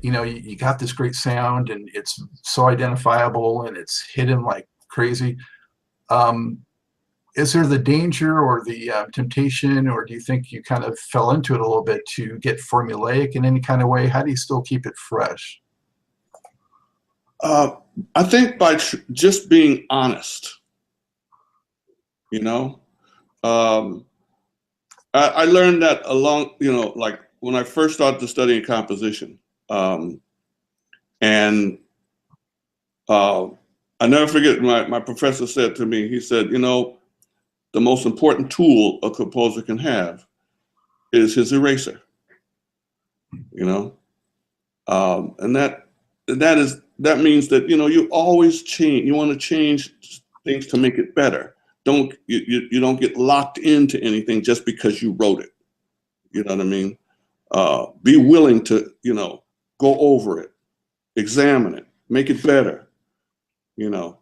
you know, you got this great sound and it's so identifiable and it's hidden like crazy. Is there the danger or the temptation, or do you think you kind of fell into it a little bit to get formulaic in any kind of way? How do you still keep it fresh? I think by just being honest, you know. I learned that along, you know, like when I first started studying composition, and I never forget, my professor said to me, he said, you know, the most important tool a composer can have is his eraser, you know, and that means that, you know, you always change. You want to change things to make it better. You don't get locked into anything just because you wrote it. You know what I mean? Be willing to, you know, go over it, examine it, make it better, you know.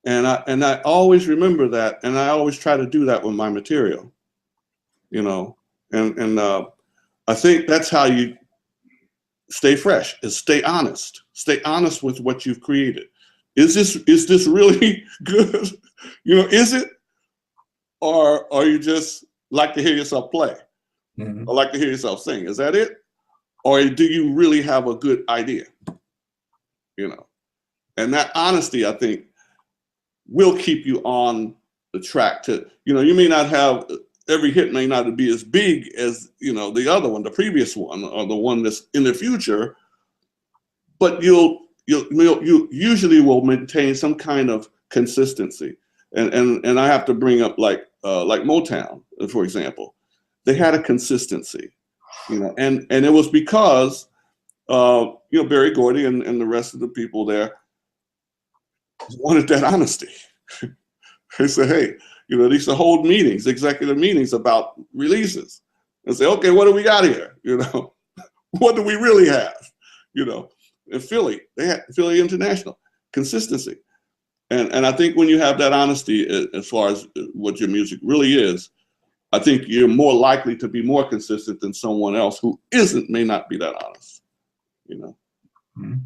And I always remember that, and I always try to do that with my material, you know. And I think that's how you stay fresh, is stay honest. Stay honest with what you've created. Is this really good? You know, is it? Or you just like to hear yourself play, or like to hear yourself sing? Is that it? Or do you really have a good idea? You know, and that honesty, I think, will keep you on the track to, you know, you may not have, every hit may not be as big as, you know, the other one, the previous one, or the one that's in the future, but you usually will maintain some kind of consistency. And I have to bring up like Motown, for example. They had a consistency, you know, and it was because you know, Berry Gordy and the rest of the people there wanted that honesty. They said, hey, you know, they used to hold meetings, executive meetings about releases, and say, okay, what do we got here? You know, what do we really have? You know, in Philly, they had Philly International, consistency. And I think when you have that honesty as far as what your music really is, I think you're more likely to be more consistent than someone else who may not be that honest, you know. Mm-hmm.